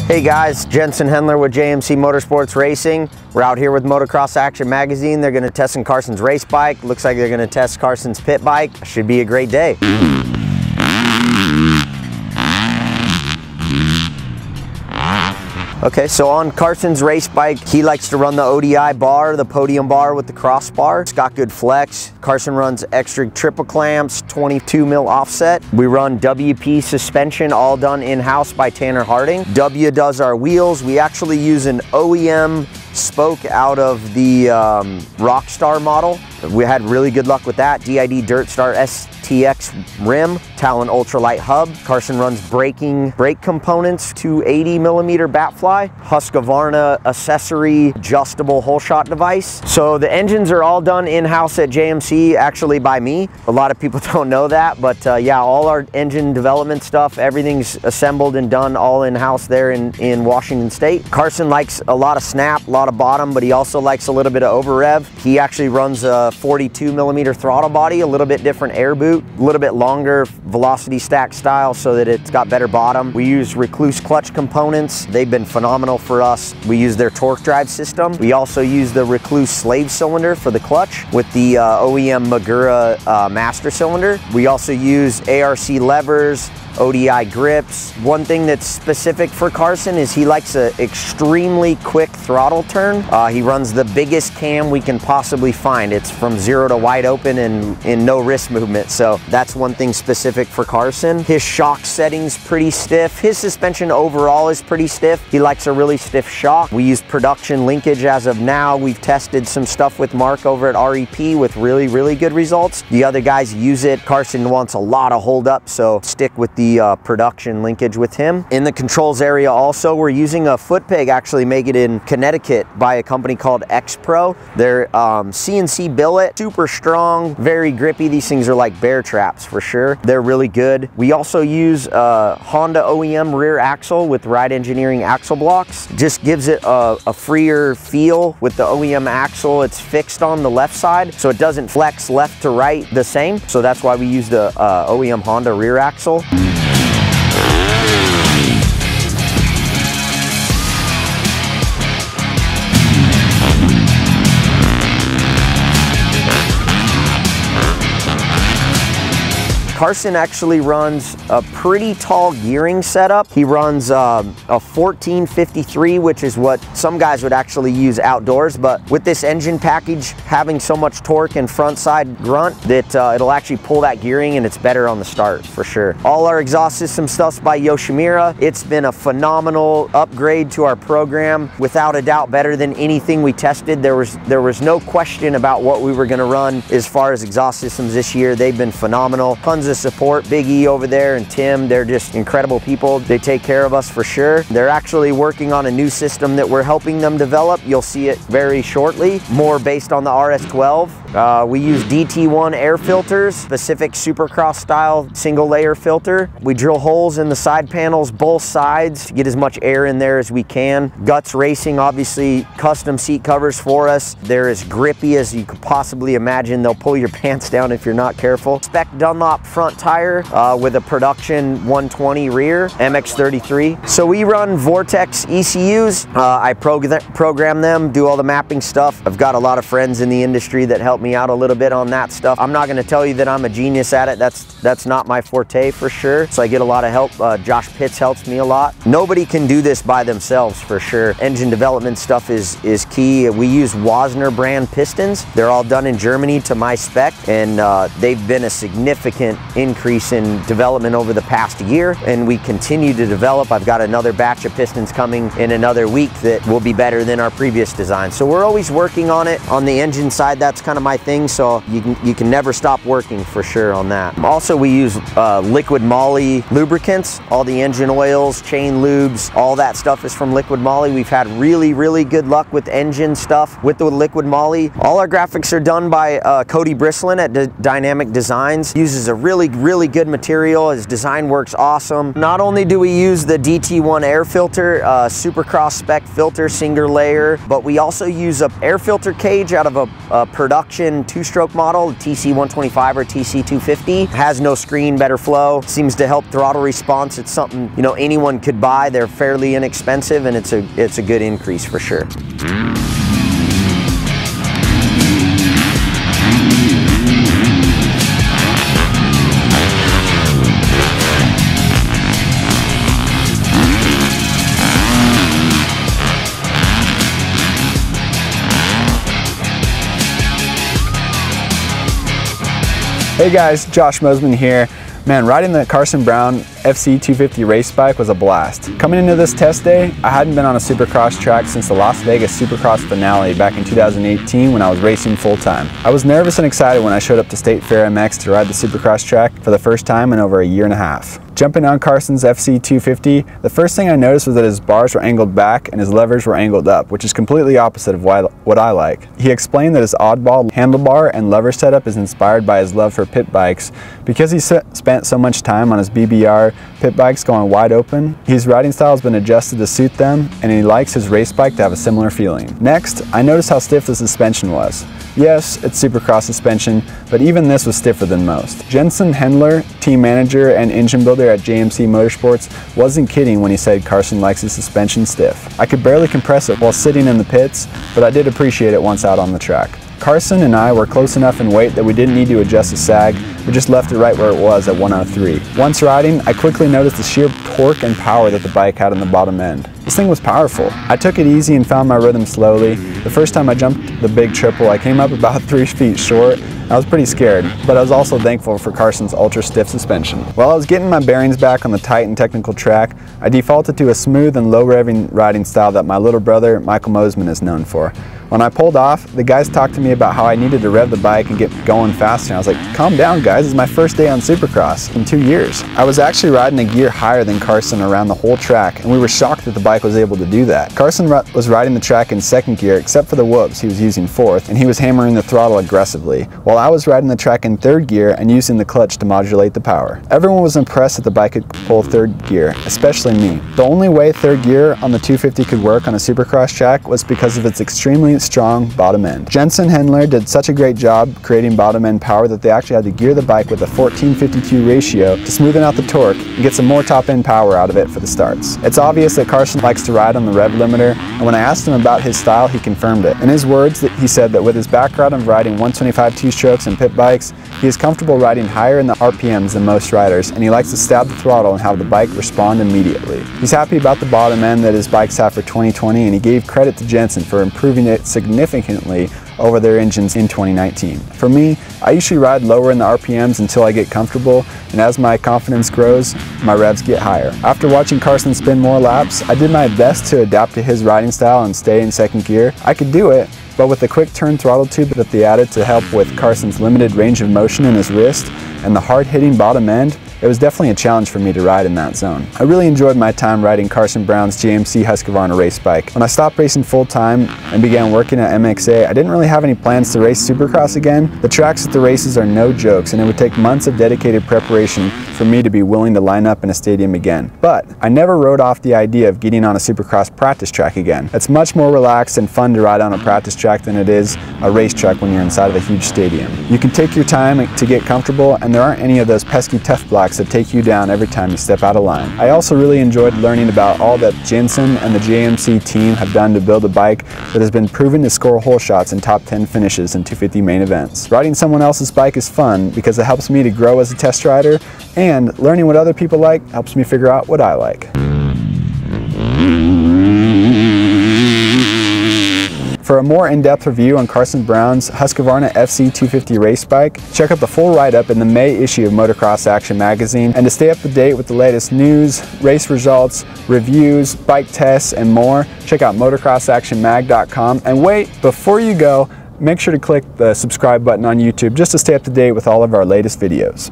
Hey guys, Jensen Hendler with JMC Motorsports Racing. We're out here with Motocross Action magazine. They're going to test Carson's race bike. Looks like they're going to test Carson's pit bike. Should be a great day. Okay, so on Carson's race bike, he likes to run the ODI bar, the podium bar with the crossbar. It's got good flex. Carson runs extra triple clamps, 22 mil offset. We run WP suspension, all done in-house by Tanner Harding. W does our wheels. We actually use an OEM spoke out of the Rockstar model. We had really good luck with that. DID Dirt Star STX rim, Talon ultralight hub. Carson runs brake components, 280 millimeter bat fly, Husqvarna accessory adjustable hole shot device. So the engines are all done in-house at JMC, actually by me. A lot of people don't know that, but yeah, all our engine development stuff, everything's assembled and done all in-house there in Washington State. Carson likes a lot of snap, a lot of bottom, but he also likes a little bit of over rev. He actually runs a 42 millimeter throttle body, a little bit different air boot, a little bit longer velocity stack style so that it's got better bottom. We use Recluse clutch components. They've been phenomenal for us. We use their torque drive system. We also use the Recluse slave cylinder for the clutch with the OEM Magura master cylinder. We also use ARC levers, ODI grips. One thing that's specific for Carson is he likes an extremely quick throttle turn. He runs the biggest cam we can possibly find. It's from 0 to wide open and in no wrist movement. So that's one thing specific for Carson. His shock setting's pretty stiff. His suspension overall is pretty stiff. He likes a really stiff shock. We use production linkage as of now. We've tested some stuff with Mark over at REP with really good results. The other guys use it. Carson wants a lot of hold up, so stick with the production linkage with him. In the controls area also, we're using a foot peg actually made it in Connecticut by a company called X Pro. They're CNC billet, super strong, very grippy. These things are like bear traps for sure. They're really good. We also use Honda OEM rear axle with Ride Engineering axle blocks. Just gives it a freer feel with the OEM axle. It's fixed on the left side, so it doesn't flex left to right the same. So that's why we use the OEM Honda rear axle. Carson actually runs a pretty tall gearing setup. He runs a 1453, which is what some guys would actually use outdoors, but with this engine package having so much torque and front side grunt that it'll actually pull that gearing and it's better on the start for sure. All our exhaust system stuff's by Yoshimura. It's been a phenomenal upgrade to our program, without a doubt better than anything we tested. There was no question about what we were gonna run as far as exhaust systems this year. They've been phenomenal. Tons of support. Big E over there and Tim, they're just incredible people. They take care of us for sure. They're actually working on a new system that we're helping them develop. You'll see it very shortly, more based on the RS12. We use Dt1 Air Filters, specific Supercross style single layer filter. We drill holes in the side panels, both sides, to get as much air in there as we can. Guts Racing, obviously, custom seat covers for us. They're as grippy as you could possibly imagine. They'll pull your pants down if you're not careful. Spec Dunlop front tire with a production 120 rear, MX33. So we run Vortex ECUs. I program them, do all the mapping stuff. I've got a lot of friends in the industry that help me out a little bit on that stuff. I'm not gonna tell you that I'm a genius at it. That's not my forte for sure. So I get a lot of help. Josh Pitts helps me a lot. Nobody can do this by themselves for sure. Engine development stuff is key. We use Wasner brand pistons. They're all done in Germany to my spec, and they've been a significant increase in development over the past year, and we continue to develop. I've got another batch of pistons coming in another week that will be better than our previous design. So we're always working on it. On the engine side, that's kind of my thing, so you can never stop working for sure on that. Also, we use Liquid Moly lubricants. All the engine oils, chain lubes, all that stuff is from Liquid Moly. We've had really good luck with engine stuff with the Liquid Moly. All our graphics are done by Cody Brislin at Dynamic Designs. Uses a really really good material. His design works awesome. Not only do we use the Dt1 Air Filter, Supercross spec filter, single layer, but we also use a air filter cage out of a production two-stroke model, TC125 or TC250. Has no screen, better flow, seems to help throttle response. It's something, you know, anyone could buy. They're fairly inexpensive, and it's a good increase for sure. Hey guys, Josh Mosiman here. Man, riding the Carson Brown FC250 race bike was a blast. Coming into this test day, I hadn't been on a Supercross track since the Las Vegas Supercross finale back in 2018 when I was racing full time. I was nervous and excited when I showed up to State Fair MX to ride the Supercross track for the first time in over a year and a half. Jumping on Carson's FC250, the first thing I noticed was that his bars were angled back and his levers were angled up, which is completely opposite of what I like. He explained that his oddball handlebar and lever setup is inspired by his love for pit bikes. Because he spent so much time on his BBR pit bikes going wide open, his riding style has been adjusted to suit them, and he likes his race bike to have a similar feeling. Next, I noticed how stiff the suspension was. Yes, it's Supercross suspension, but even this was stiffer than most. Jensen Hendler, team manager and engine builder at JMC Motorsports, wasn't kidding when he said Carson likes his suspension stiff. I could barely compress it while sitting in the pits, but I did appreciate it once out on the track. Carson and I were close enough in weight that we didn't need to adjust the sag, we just left it right where it was at 103. Once riding, I quickly noticed the sheer torque and power that the bike had on the bottom end. This thing was powerful. I took it easy and found my rhythm slowly. The first time I jumped the big triple, I came up about 3 feet short. I was pretty scared, but I was also thankful for Carson's ultra stiff suspension. While I was getting my bearings back on the tight and technical track, I defaulted to a smooth and low revving riding style that my little brother, Michael Mosiman, is known for. When I pulled off, the guys talked to me about how I needed to rev the bike and get going faster. And I was like, calm down guys, it's my first day on Supercross in 2 years. I was actually riding a gear higher than Carson around the whole track, and we were shocked that the bike was able to do that. Carson was riding the track in 2nd gear, except for the whoops, he was using 4th, and he was hammering the throttle aggressively, while I was riding the track in 3rd gear and using the clutch to modulate the power. Everyone was impressed that the bike could pull 3rd gear, especially me. The only way 3rd gear on the 250 could work on a Supercross track was because of its extremely strong bottom end. Jensen Hendler did such a great job creating bottom end power that they actually had to gear the bike with a 14:52 ratio to smoothen out the torque and get some more top end power out of it for the starts. It's obvious that Carson likes to ride on the rev limiter, and when I asked him about his style, he confirmed it. In his words, he said that with his background of riding 125 two-strokes and pit bikes, he is comfortable riding higher in the RPMs than most riders, and he likes to stab the throttle and have the bike respond immediately. He's happy about the bottom end that his bikes have for 2020, and he gave credit to Jensen for improving it significantly over their engines in 2019. For me, I usually ride lower in the RPMs until I get comfortable, and as my confidence grows, my revs get higher. After watching Carson spin more laps, I did my best to adapt to his riding style and stay in 2nd gear. I could do it, but with the quick turn throttle tube that they added to help with Carson's limited range of motion in his wrist and the hard-hitting bottom end, it was definitely a challenge for me to ride in that zone. I really enjoyed my time riding Carson Brown's JMC Husqvarna race bike. When I stopped racing full time and began working at MXA, I didn't really have any plans to race Supercross again. The tracks at the races are no jokes, and it would take months of dedicated preparation for me to be willing to line up in a stadium again. But I never wrote off the idea of getting on a Supercross practice track again. It's much more relaxed and fun to ride on a practice track than it is a racetrack when you're inside of a huge stadium. You can take your time to get comfortable, and there aren't any of those pesky tough blocks that take you down every time you step out of line. I also really enjoyed learning about all that Jensen and the JMC team have done to build a bike that has been proven to score hole shots and top 10 finishes in 250 main events. Riding someone else's bike is fun because it helps me to grow as a test rider, and learning what other people like helps me figure out what I like. For a more in-depth review on Carson Brown's Husqvarna FC250 race bike, check out the full write-up in the May issue of Motocross Action magazine. And to stay up to date with the latest news, race results, reviews, bike tests, and more, check out motocrossactionmag.com. And wait, before you go, make sure to click the subscribe button on YouTube just to stay up to date with all of our latest videos.